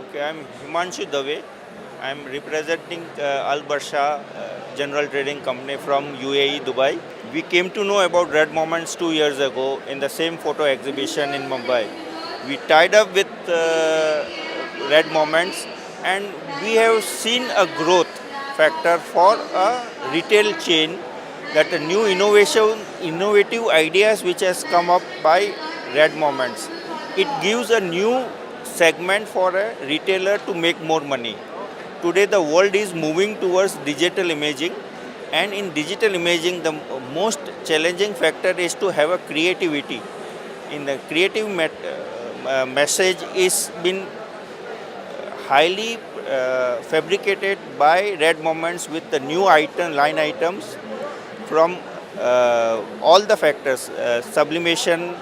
Okay, I'm Himanshu Dave. I'm representing Al Barsha General Trading Company from UAE, Dubai. We came to know about Red Moments 2 years ago in the same photo exhibition in Mumbai. We tied up with Red Moments, and we have seen a growth factor for a retail chain, that a new innovative ideas which has come up by Red Moments. It gives a new segment for a retailer to make more money. Today the world is moving towards digital imaging, and in digital imaging the most challenging factor is to have a creativity. In the creative message is been highly fabricated by Red Moments with the new line items from all the factors, sublimation,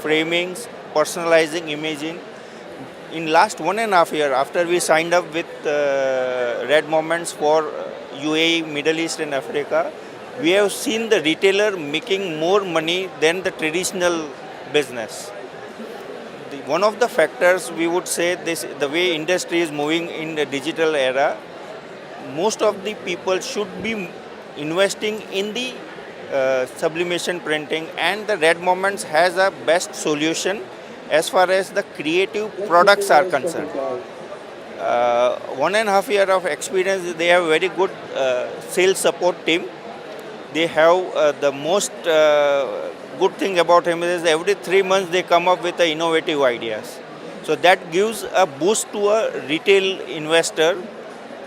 framings, personalizing imaging. In last 1.5 years, after we signed up with Red Moments for UAE, Middle East and Africa, we have seen the retailer making more money than the traditional business. One of the factors we would say this, the way industry is moving in the digital era, most of the people should be investing in the sublimation printing, and the Red Moments has a best solution as far as the creative products are concerned. 1.5 year of experience, they have very good sales support team. They have the most good thing about him is every 3 months they come up with the innovative ideas. So that gives a boost to a retail investor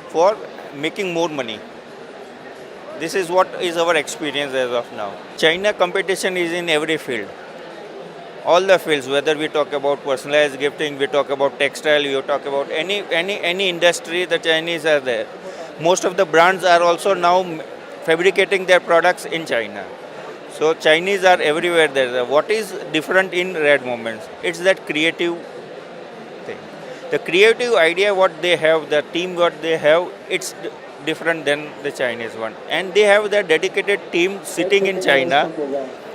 for making more money. This is what is our experience as of now. China competition is in every field. All the fields, whether we talk about personalized gifting, we talk about textile, we talk about any industry, the Chinese are there. Most of the brands are also now fabricating their products in China. So Chinese are everywhere there. What is different in Red Moments? It's that creative thing. The creative idea what they have, the team what they have, it's different than the Chinese one. And they have their dedicated team sitting in China,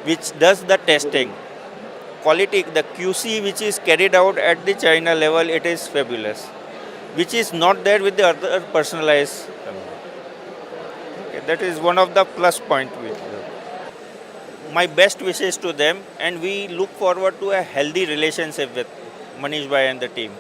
which does the testing. Quality, the QC which is carried out at the China level, it is fabulous, which is not there with the other personalized. Okay, that is one of the plus point. My best wishes to them, and we look forward to a healthy relationship with Manish Bhai and the team.